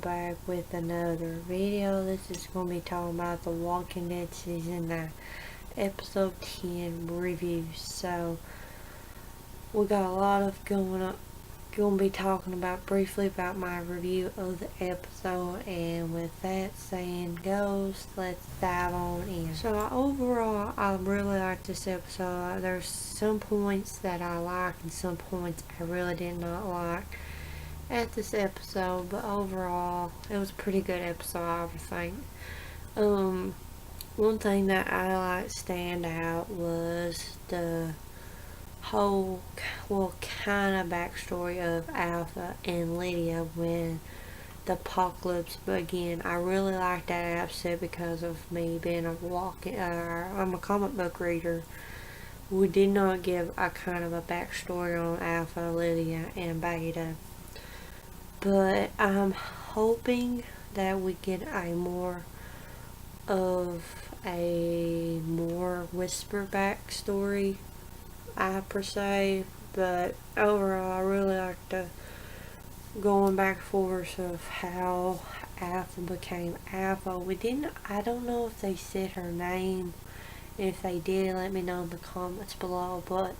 back with another video. This is going to be talking about The Walking Dead Season 9, Episode 10 review. So, we got a lot of going to be talking about briefly about my review of the episode, and with that saying goes, let's dive on in. So overall, I really like this episode. There's some points that I like and some points I really did not like at this episode, but overall it was a pretty good episode, I would think. One thing that I like stand out was the whole kind of backstory of Alpha and Lydia when the apocalypse began. I really liked that episode because of me being I'm a comic book reader. We did not give a kind of a backstory on Alpha, Lydia, and Beta, but I'm hoping that we get a more whisper backstory, per se. But overall, I really like the going back and forth of how Alpha became Alpha. I don't know if they said her name. If they did, let me know in the comments below, but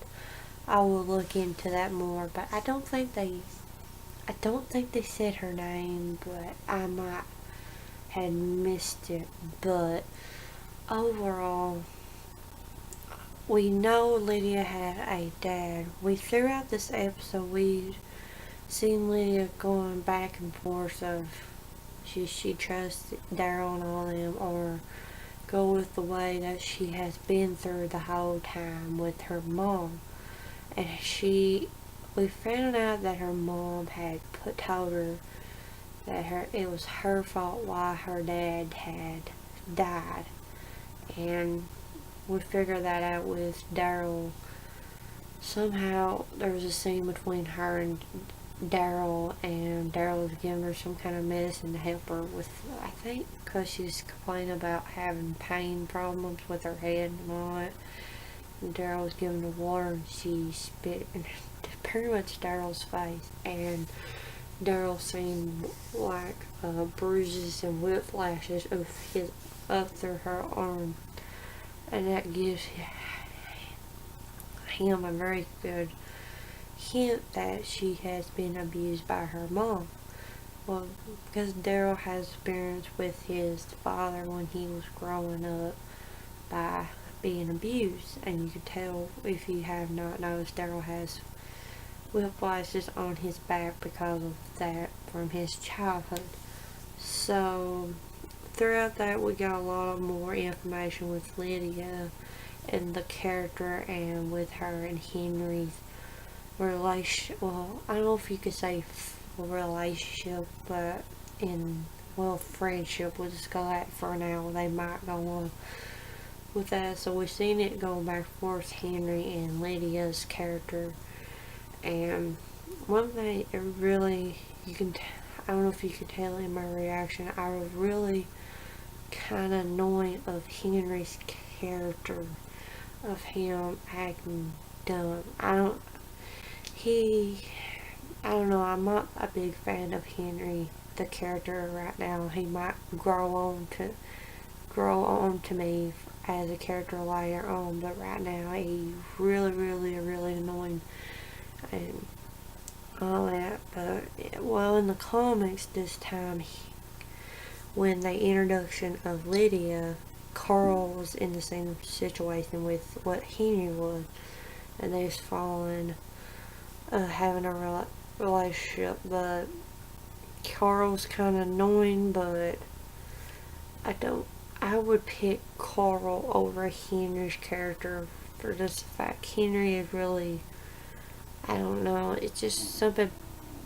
I will look into that more. But I don't think they said her name, but I might have missed it. But overall, we know Lydia had a dad. Throughout this episode, we seen Lydia going back and forth of she trusts Daryl and all them, or go with the way that she has been through the whole time with her mom. And we found out that her mom had told her that it was her fault why her dad had died. And we figured that out with Daryl. Somehow there was a scene between her and Daryl was giving her some kind of medicine to help her with, I think, because she was complaining about having pain problems with her head and all that. And Daryl was giving her water, and she spit in pretty much Daryl's face, and Daryl seen like bruises and whiplashes up through her arm, and that gives him a very good hint that she has been abused by her mom. Well, because Daryl has experience with his father when he was growing up by being abused, and you can tell, if you have not noticed, Daryl has whiplashes on his back because of that from his childhood. So throughout that, we got a lot of more information with Lydia and the character, and with her and Henry's relationship. Well, I don't know if you could say relationship, but friendship. We'll just go that for now. They might go on with that. So we've seen it go back and forth, Henry and Lydia's character. And one thing, I don't know if you could tell in my reaction, I was really kind of annoyed of Henry's character, of him acting dumb. I don't know, I'm not a big fan of Henry, the character, right now. He might grow on to me as a character later on, but right now he's really, really, really annoying and all that. But in the comics this time, when the introduction of Lydia, Carl was in the same situation with what Henry was, and they was having a relationship. But Carl's kind of annoying, but I would pick Carl over Henry's character for this fact. Henry is really, I don't know, it's just something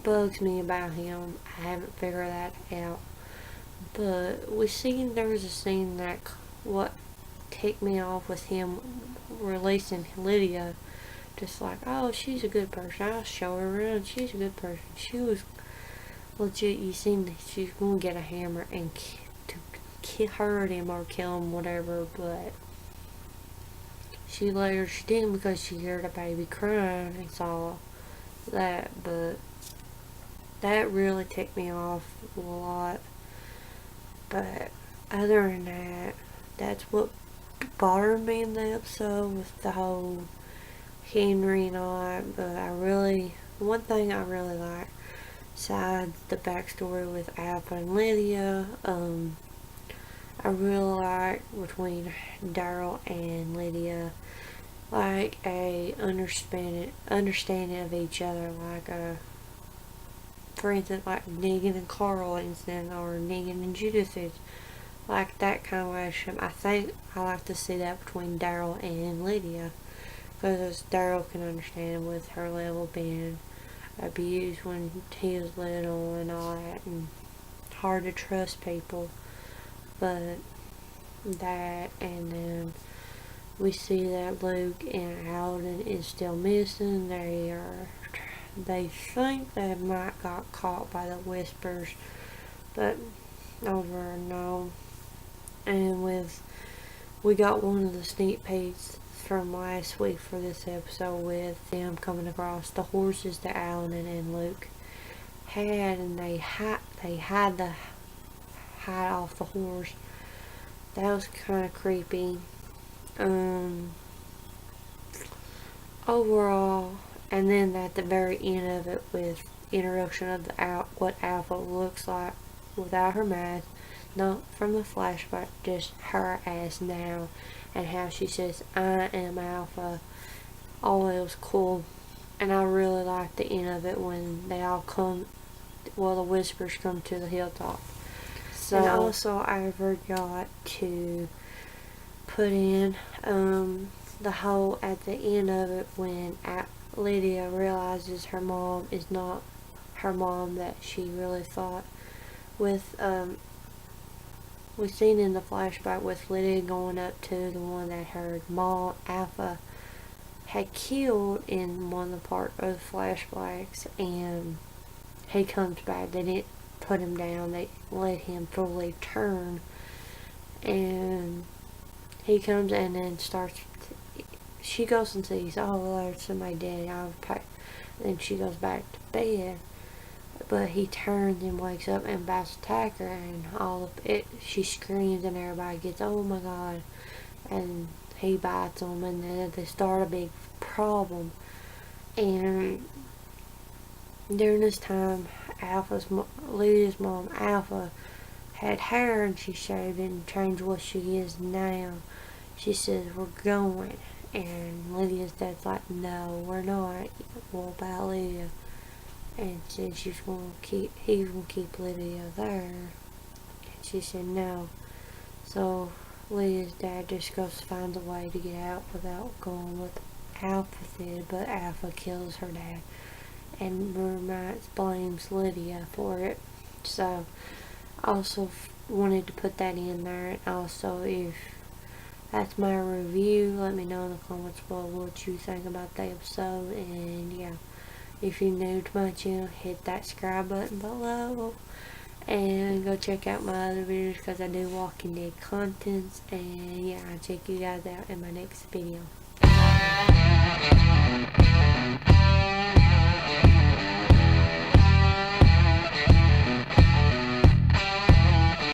bugs me about him. I haven't figured that out. But there was a scene that what ticked me off with him releasing Lydia. Just like, oh, she's a good person, I'll show her around, she's a good person. She was legit, you seen that she's going to get a hammer and hurt him or kill him, whatever, but she didn't, because she heard a baby crying and saw that. But that really ticked me off a lot. But other than that, that's what bothered me in the episode with the whole Henry and all that. But one thing I really like, besides the backstory with Alpha and Lydia, I really like between Daryl and Lydia, like a understanding of each other, like for instance, like Negan and Carl instead, or Negan and Judith is like that kind of relationship. I think I like to see that between Daryl and Lydia, because Daryl can understand with her level being abused when he was little and all that, and hard to trust people. But that, and then we see that Luke and Alden is still missing. They think they might got caught by the Whispers, but over no. And we got one of the sneak peeks from last week for this episode with them coming across the horses that Alden and Luke had, and they had the hide off the horse. That was kind of creepy. Overall, and then at the very end of it, with introduction of what Alpha looks like without her mask, not from the flashback, just her as now, and how she says, "I am Alpha." Oh, it was cool, and I really liked the end of it when they all come. Well, the Whispers come to the hilltop. So, and also I forgot to put in the whole at the end of it when Lydia realizes her mom is not her mom that she really thought. With we seen in the flashback with Lydia going up to the one that her mom Alpha had killed in one of the part of the flashbacks, and he comes back. They didn't put him down, they let him fully turn, and he comes and then she goes and sees, oh, there's somebody dead, then she goes back to bed, but he turns and wakes up and about to attack her, and she screams and everybody gets, oh my god, and he bites them, and then they start a big problem. And during this time, Lydia's mom, Alpha, had hair, and she shaved it and changed what she is now. She says, we're going. And Lydia's dad's like, no, we're not. What about Lydia? And said he's gonna keep Lydia there. And she said no. So Lydia's dad just finds a way to get out without going with Alpha did, but Alpha kills her dad and blames Lydia for it. So also wanted to put that in there. And also, if that's my review, let me know in the comments below what you think about the episode. And yeah, if you're new to my channel, hit that subscribe button below and go check out my other videos, because I do Walking Dead contents. And yeah, I'll check you guys out in my next video.